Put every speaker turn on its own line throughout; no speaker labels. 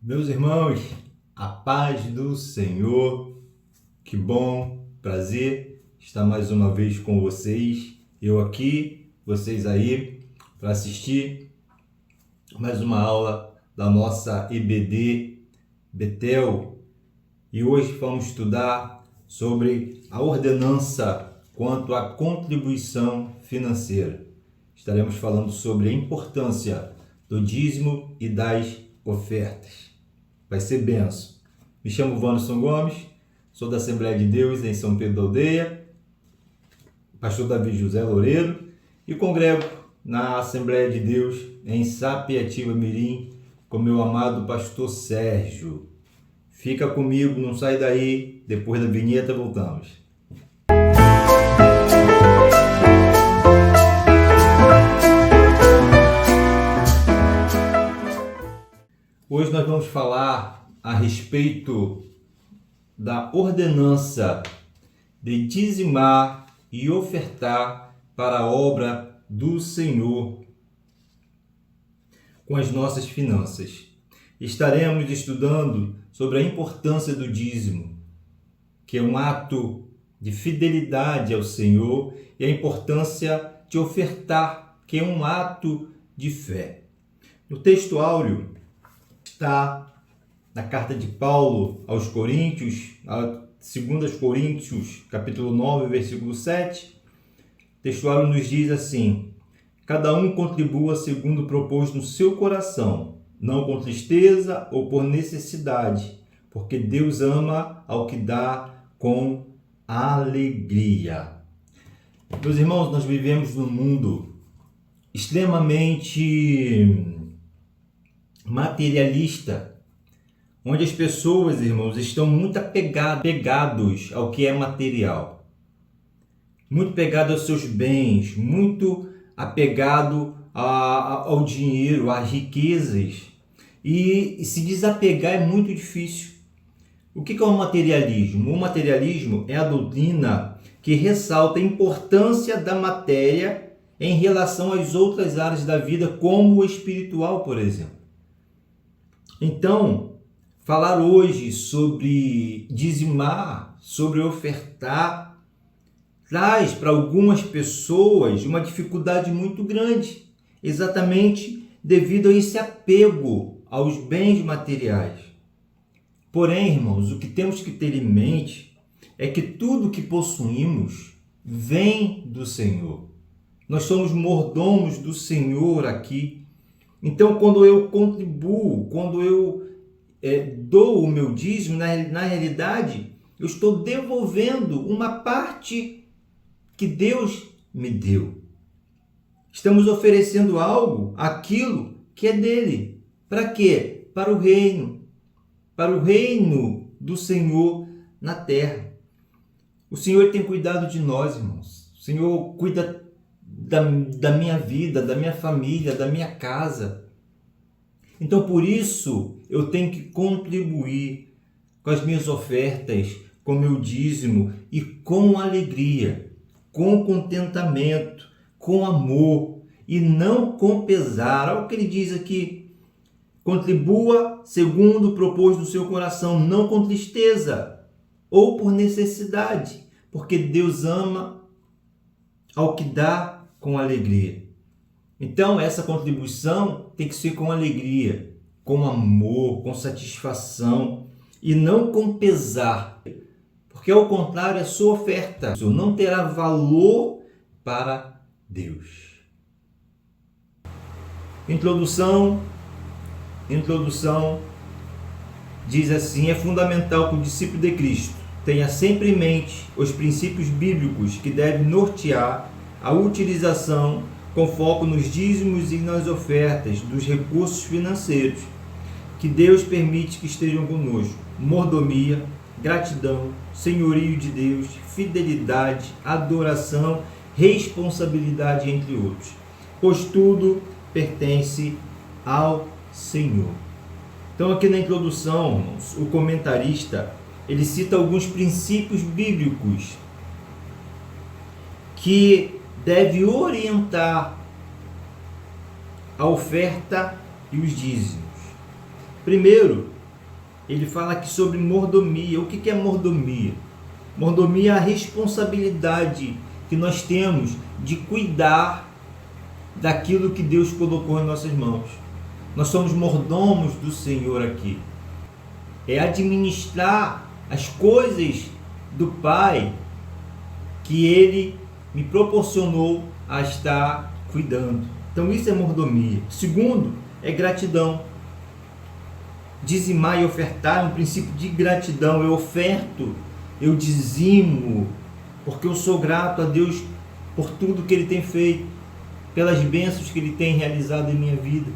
Meus irmãos, a paz do Senhor, que bom, prazer estar mais uma vez com vocês, eu aqui, vocês aí, para assistir mais uma aula da nossa EBD Betel. E hoje vamos estudar sobre a ordenança quanto à contribuição financeira. Estaremos falando sobre a importância do dízimo e das ofertas. Vai ser benção. Me chamo Wanderson Gomes, sou da Assembleia de Deus em São Pedro da Aldeia, pastor Davi José Loureiro, e congrego na Assembleia de Deus em Sapetiba Mirim com meu amado pastor Sérgio. Fica comigo, não sai daí, depois da vinheta voltamos. Hoje nós vamos falar a respeito da ordenança de dizimar e ofertar para a obra do Senhor com as nossas finanças. Estaremos estudando sobre a importância do dízimo, que é um ato de fidelidade ao Senhor, e a importância de ofertar, que é um ato de fé. No texto áureo está na carta de Paulo aos Coríntios, 2 Coríntios, capítulo 9, versículo 7. O texto áureo nos diz assim: cada um contribua segundo propôs no seu coração, não com tristeza ou por necessidade, porque Deus ama ao que dá com alegria. Meus irmãos, nós vivemos num mundo extremamente materialista, onde as pessoas, irmãos, estão muito apegados ao que é material, muito apegado aos seus bens, muito apegado ao dinheiro, às riquezas, e se desapegar é muito difícil. O que é o materialismo? O materialismo é a doutrina que ressalta a importância da matéria em relação às outras áreas da vida, como o espiritual, por exemplo. Então, falar hoje sobre dizimar, sobre ofertar, traz para algumas pessoas uma dificuldade muito grande, exatamente devido a esse apego aos bens materiais. Porém, irmãos, o que temos que ter em mente é que tudo que possuímos vem do Senhor. Nós somos mordomos do Senhor aqui. Então, quando eu contribuo, quando eu dou o meu dízimo, na realidade, eu estou devolvendo uma parte que Deus me deu. Estamos oferecendo algo, aquilo que é dele. Para quê? Para o reino do Senhor na terra. O Senhor tem cuidado de nós, irmãos. O Senhor cuida da minha vida, da minha família, da minha casa. Então, por isso, eu tenho que contribuir com as minhas ofertas, com o meu dízimo e com alegria, com contentamento, com amor e não com pesar. Olha o que ele diz aqui: contribua segundo propôs no seu coração, não com tristeza ou por necessidade, porque Deus ama ao que dá com alegria. Então, essa contribuição tem que ser com alegria, com amor, com satisfação e não com pesar, porque ao contrário, a sua oferta não terá valor para Deus. Introdução diz assim: é fundamental que o discípulo de Cristo tenha sempre em mente os princípios bíblicos que devem nortear a utilização com foco nos dízimos e nas ofertas dos recursos financeiros que Deus permite que estejam conosco: mordomia, gratidão, senhorio de Deus, fidelidade, adoração, responsabilidade, entre outros, pois tudo pertence ao Senhor. Então, aqui na introdução, irmãos, o comentarista ele cita alguns princípios bíblicos que deve orientar a oferta e os dízimos. Primeiro, ele fala aqui sobre mordomia. O que é mordomia? Mordomia é a responsabilidade que nós temos de cuidar daquilo que Deus colocou em nossas mãos. Nós somos mordomos do Senhor aqui. É administrar as coisas do Pai que Ele me proporcionou a estar cuidando. Então isso é mordomia. Segundo, é gratidão. Dizimar e ofertar é um princípio de gratidão. Eu oferto, eu dizimo, porque eu sou grato a Deus por tudo que Ele tem feito, pelas bênçãos que Ele tem realizado em minha vida.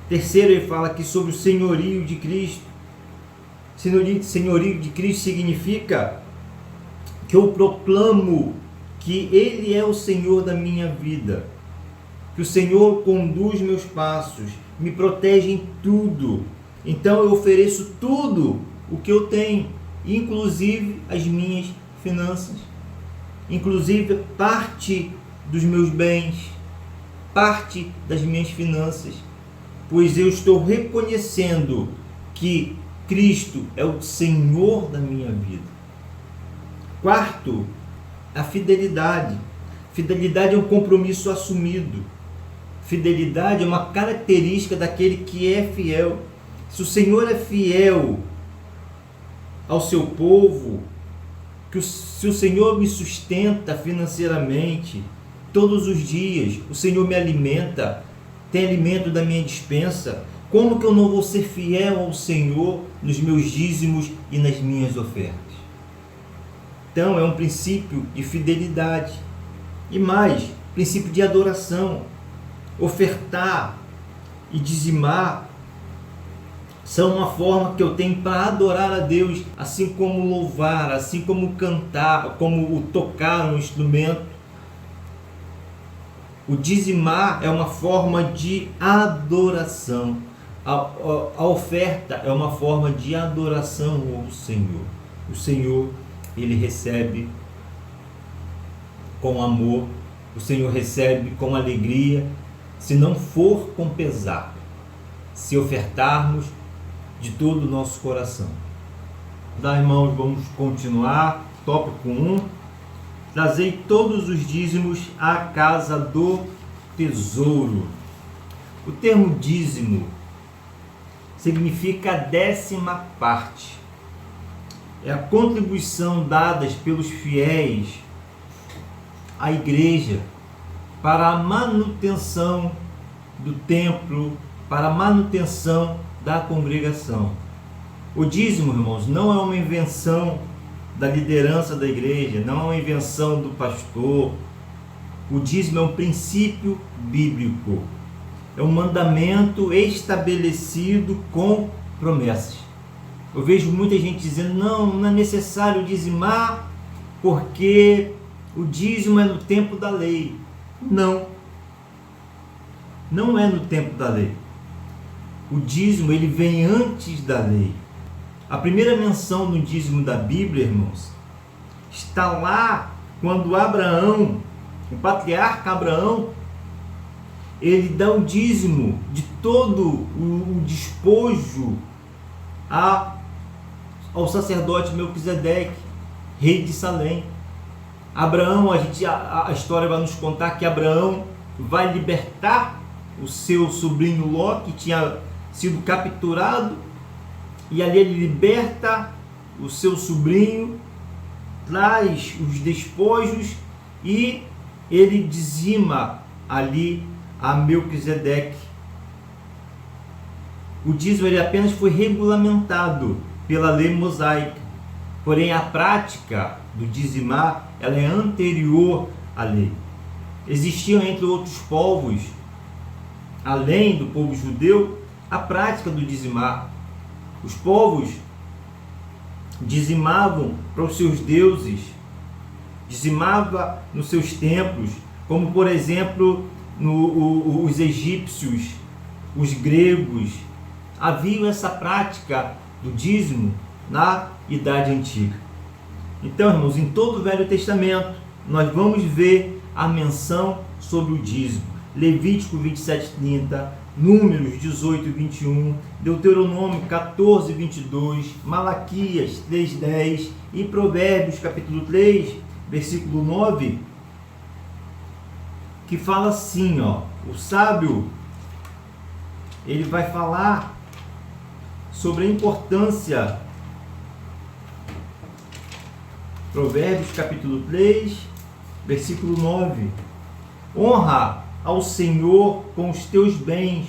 Terceiro, ele fala aqui sobre o senhorio de Cristo. Senhorio de Cristo significa que eu proclamo que Ele é o Senhor da minha vida, que o Senhor conduz meus passos, me protege em tudo. Então eu ofereço tudo o que eu tenho, inclusive as minhas finanças, inclusive parte dos meus bens, parte das minhas finanças, pois eu estou reconhecendo que Cristo é o Senhor da minha vida. Quarto, a fidelidade. Fidelidade é um compromisso assumido. Fidelidade é uma característica daquele que é fiel. Se o Senhor é fiel ao seu povo, se o Senhor me sustenta financeiramente todos os dias, o Senhor me alimenta, tem alimento da minha despensa, como que eu não vou ser fiel ao Senhor nos meus dízimos e nas minhas ofertas? Então é um princípio de fidelidade. E mais, princípio de adoração. Ofertar e dizimar são uma forma que eu tenho para adorar a Deus, assim como louvar, assim como cantar, como tocar um instrumento. O dizimar é uma forma de adoração. A oferta é uma forma de adoração ao Senhor. O Senhor, Ele recebe com amor, o Senhor recebe com alegria, se não for com pesar, se ofertarmos de todo o nosso coração. Tá, irmãos, vamos continuar. Tópico 1. Trazei todos os dízimos à casa do tesouro. O termo dízimo significa a 10ª parte. É a contribuição dada pelos fiéis à igreja para a manutenção do templo, para a manutenção da congregação. O dízimo, irmãos, não é uma invenção da liderança da igreja, não é uma invenção do pastor. O dízimo é um princípio bíblico, é um mandamento estabelecido com promessas. Eu vejo muita gente dizendo, não é necessário dizimar porque o dízimo é no tempo da lei. Não é no tempo da lei. O dízimo, ele vem antes da lei. A primeira menção do dízimo da Bíblia, irmãos, está lá quando Abraão, o patriarca Abraão, ele dá o dízimo de todo o despojo ao sacerdote Melquisedeque, rei de Salém. Abraão, a história vai nos contar que Abraão vai libertar o seu sobrinho Ló, que tinha sido capturado, e ali ele liberta o seu sobrinho, traz os despojos e ele dizima ali a Melquisedeque. O dízimo ele apenas foi regulamentado pela lei mosaica, porém a prática do dizimar ela é anterior à lei. Existiam entre outros povos, além do povo judeu, a prática do dizimar. Os povos dizimavam para os seus deuses, dizimava nos seus templos, como por exemplo os egípcios, os gregos. Havia essa prática do dízimo na Idade Antiga. Então, irmãos, em todo o Velho Testamento nós vamos ver a menção sobre o dízimo. Levítico 27:30, Números 18, 21, Deuteronômio 14, 22, Malaquias 3, 10 e Provérbios capítulo 3, versículo 9, que fala assim, ó, o sábio, ele vai falar sobre a importância. Provérbios capítulo 3, versículo 9. Honra ao Senhor com os teus bens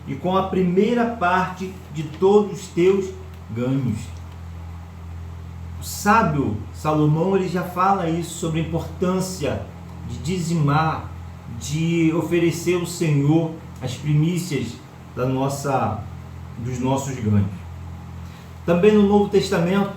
e com a primeira parte de todos os teus ganhos. O sábio Salomão, ele já fala isso, sobre a importância de dizimar, de oferecer ao Senhor as primícias dos nossos ganhos. Também no Novo Testamento,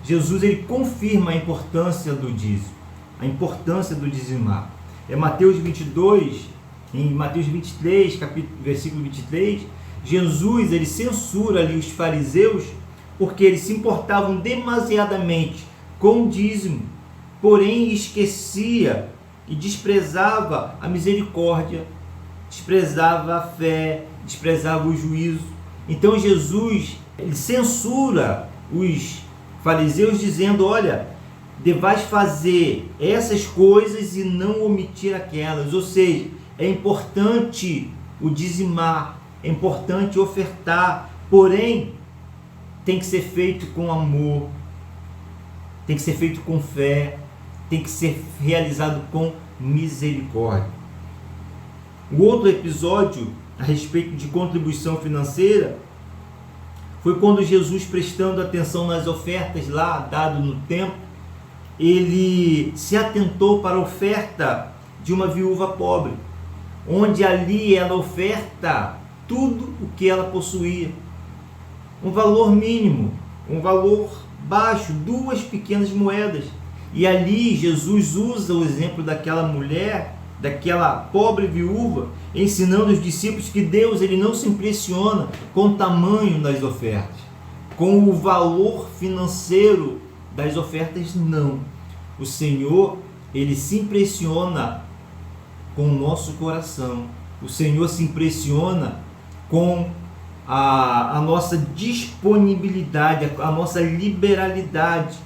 Jesus ele confirma a importância do dízimo, a importância do dizimar. É Mateus 22, em Mateus 23, versículo 23, Jesus ele censura ali os fariseus porque eles se importavam demasiadamente com o dízimo, porém esquecia e desprezava a misericórdia, desprezava a fé, desprezava o juízo. Então Jesus ele censura os fariseus dizendo, olha, devais fazer essas coisas e não omitir aquelas. Ou seja, é importante o dizimar, é importante ofertar, porém tem que ser feito com amor, tem que ser feito com fé, tem que ser realizado com misericórdia. O outro episódio a respeito de contribuição financeira foi quando Jesus, prestando atenção nas ofertas lá dado no templo, ele se atentou para a oferta de uma viúva pobre, onde ali ela oferta tudo o que ela possuía, um valor mínimo, um valor baixo, 2 pequenas moedas. E ali Jesus usa o exemplo daquela mulher, daquela pobre viúva, ensinando os discípulos que Deus ele não se impressiona com o tamanho das ofertas, com o valor financeiro das ofertas, não. O Senhor ele se impressiona com o nosso coração. O Senhor se impressiona com a nossa disponibilidade, a nossa liberalidade,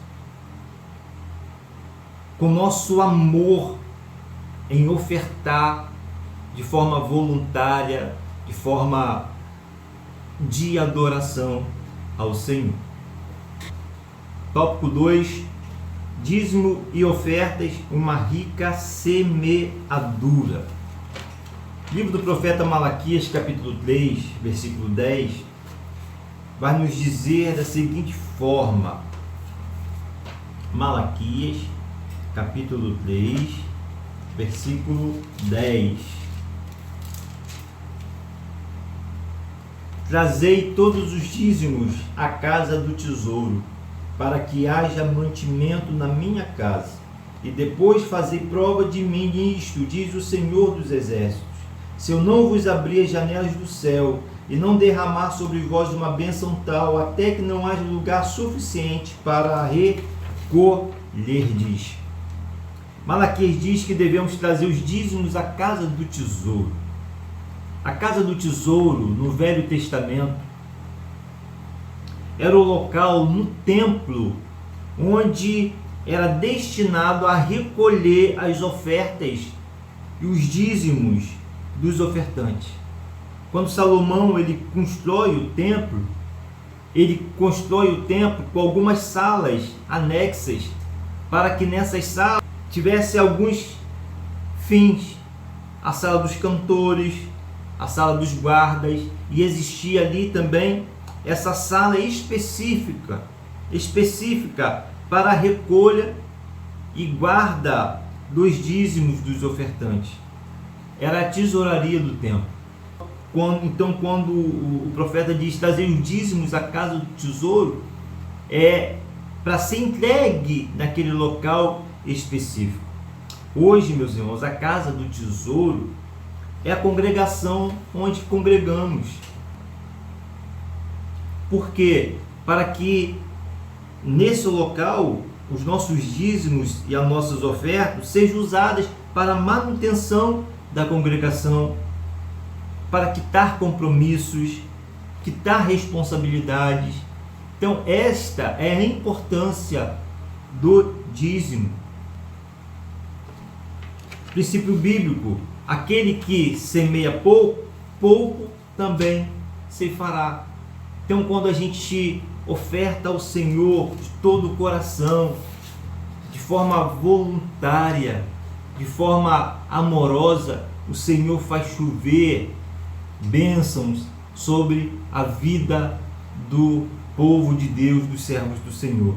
com o nosso amor em ofertar de forma voluntária, de forma de adoração ao Senhor. Tópico 2, dízimo e ofertas, uma rica semeadura. Livro do profeta Malaquias, capítulo 3, versículo 10, vai nos dizer da seguinte forma. Malaquias, capítulo 3, versículo 10. Trazei todos os dízimos à casa do tesouro, para que haja mantimento na minha casa, e depois fazei prova de mim nisto, diz o Senhor dos Exércitos, se eu não vos abrir as janelas do céu, e não derramar sobre vós uma bênção tal, até que não haja lugar suficiente para recolherdes. Malaquias diz que devemos trazer os dízimos à casa do tesouro. A casa do tesouro, no Velho Testamento, era o local no templo onde era destinado a recolher as ofertas e os dízimos dos ofertantes. Quando Salomão ele constrói o templo com algumas salas anexas, para que nessas salas tivesse alguns fins, a sala dos cantores, a sala dos guardas, e existia ali também essa sala específica para a recolha e guarda dos dízimos dos ofertantes. Era a tesouraria do templo. Quando o profeta diz trazer os dízimos à casa do tesouro, é para ser entregue naquele local específico. Hoje, meus irmãos, a casa do tesouro é a congregação onde congregamos. Por quê? Para que nesse local os nossos dízimos e as nossas ofertas sejam usadas para a manutenção da congregação, para quitar compromissos, quitar responsabilidades. Então, esta é a importância do dízimo. Princípio bíblico: aquele que semeia pouco, pouco também ceifará. Então, quando a gente oferta ao Senhor de todo o coração, de forma voluntária, de forma amorosa, o Senhor faz chover bênçãos sobre a vida do povo de Deus, dos servos do Senhor.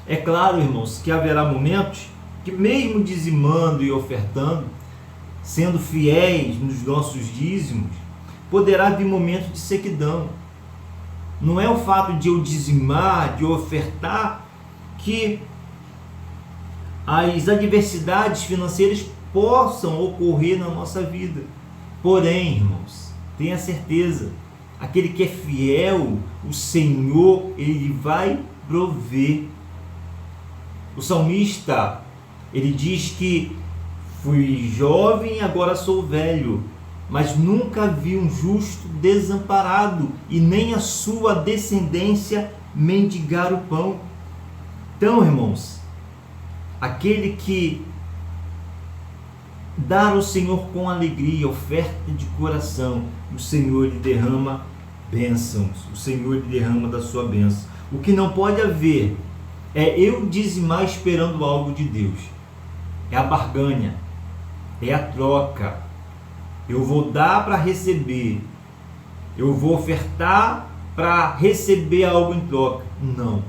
É claro, irmãos, que haverá momentos que, mesmo dizimando e ofertando, sendo fiéis nos nossos dízimos, poderá vir momentos de sequidão. Não é o fato de eu dizimar, de eu ofertar, que as adversidades financeiras possam ocorrer na nossa vida. Porém, irmãos, tenha certeza, aquele que é fiel, o Senhor, Ele vai prover. O salmista, ele diz que fui jovem e agora sou velho, mas nunca vi um justo desamparado e nem a sua descendência mendigar o pão. Então, irmãos, aquele que dá ao Senhor com alegria, oferta de coração, o Senhor lhe derrama bênçãos, o Senhor lhe derrama da sua bênção. O que não pode haver é eu dizimar esperando algo de Deus. É a barganha, é a troca. Eu vou dar para receber, eu vou ofertar para receber algo em troca. Não,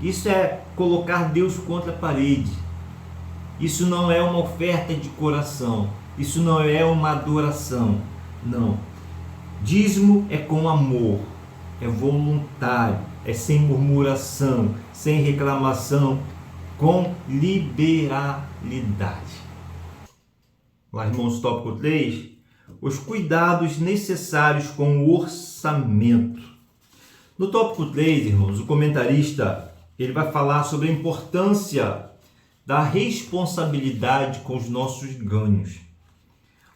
isso é colocar Deus contra a parede. Isso não é uma oferta de coração, isso não é uma adoração. Não, dízimo é com amor, é voluntário, é sem murmuração, sem reclamação, com liberalidade. Lá, irmãos, tópico 3, os cuidados necessários com o orçamento. No tópico 3, irmãos, o comentarista ele vai falar sobre a importância da responsabilidade com os nossos ganhos.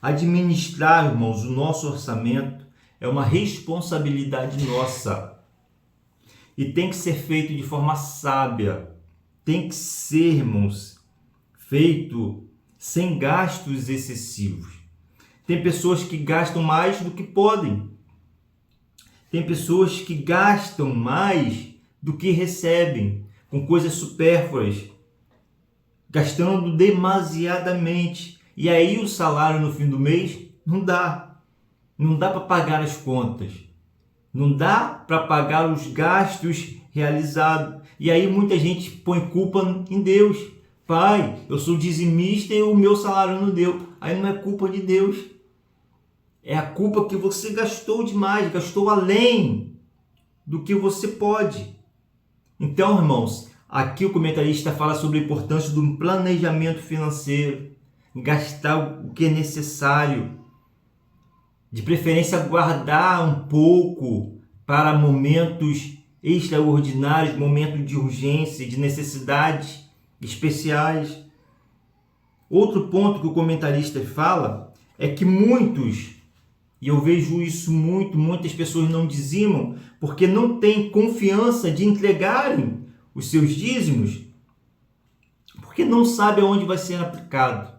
Administrar, irmãos, o nosso orçamento é uma responsabilidade nossa e tem que ser feito de forma sábia. Tem que ser, irmãos, feito sem gastos excessivos. Tem pessoas que gastam mais do que podem. Tem pessoas que gastam mais do que recebem, com coisas supérfluas, gastando demasiadamente. E aí o salário no fim do mês não dá. Não dá para pagar as contas. Não dá para pagar os gastos realizados. E aí muita gente põe culpa em Deus. Pai, eu sou dizimista e o meu salário não deu. Aí não é culpa de Deus. É a culpa que você gastou demais, gastou além do que você pode. Então, irmãos, aqui o comentarista fala sobre a importância do planejamento financeiro, gastar o que é necessário, de preferência guardar um pouco para momentos extraordinários, momentos de urgência, de necessidades especiais. Outro ponto que o comentarista fala é que muitos, e eu vejo isso muitas pessoas não dizimam porque não têm confiança de entregarem os seus dízimos, porque não sabe aonde vai ser aplicado.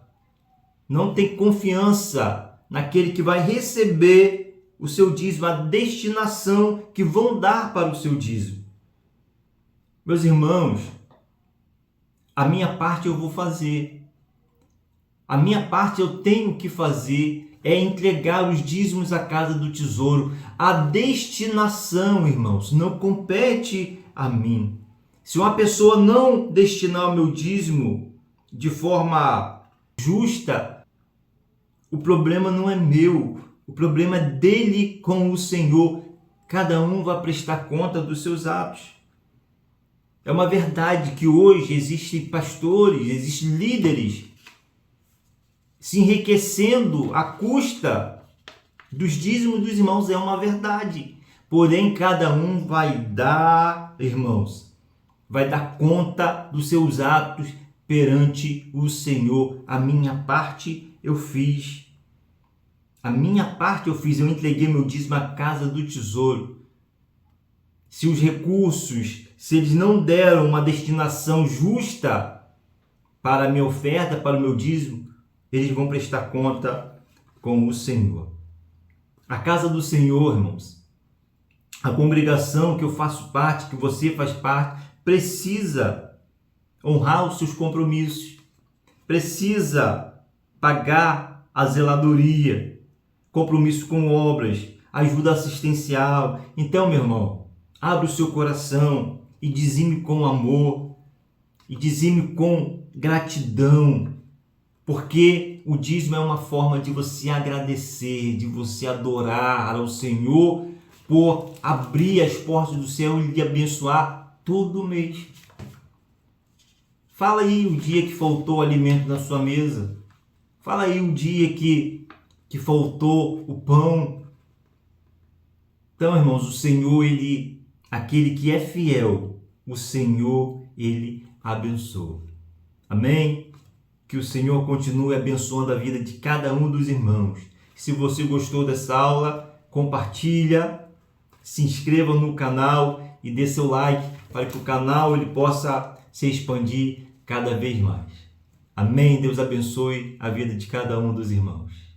Não tem confiança naquele que vai receber o seu dízimo, a destinação que vão dar para o seu dízimo. Meus irmãos, a minha parte eu vou fazer. A minha parte eu tenho que fazer é entregar os dízimos à casa do tesouro. A destinação, irmãos, não compete a mim. Se uma pessoa não destinar o meu dízimo de forma justa, o problema não é meu, o problema é dele com o Senhor. Cada um vai prestar conta dos seus atos. É uma verdade que hoje existem pastores, existem líderes se enriquecendo à custa dos dízimos dos irmãos. É uma verdade. Porém, cada um vai dar, irmãos, vai dar conta dos seus atos perante o Senhor. A minha parte eu fiz. A minha parte eu fiz, eu entreguei meu dízimo à casa do tesouro. Se os recursos, se eles não deram uma destinação justa para a minha oferta, para o meu dízimo, eles vão prestar conta com o Senhor. A casa do Senhor, irmãos, a congregação que eu faço parte, que você faz parte, precisa honrar os seus compromissos, precisa pagar a zeladoria, compromisso com obras, ajuda assistencial. Então, meu irmão, abre o seu coração e dizime com amor, e dizime com gratidão, porque o dízimo é uma forma de você agradecer, de você adorar ao Senhor por abrir as portas do céu e lhe abençoar todo mês. Fala aí o dia que faltou alimento na sua mesa. Fala aí o dia que faltou o pão. Então, irmãos, o Senhor, aquele que é fiel, o Senhor, Ele abençoa. Amém? Que o Senhor continue abençoando a vida de cada um dos irmãos. Se você gostou dessa aula, compartilha, se inscreva no canal e dê seu like para que o canal ele possa se expandir cada vez mais. Amém? Deus abençoe a vida de cada um dos irmãos.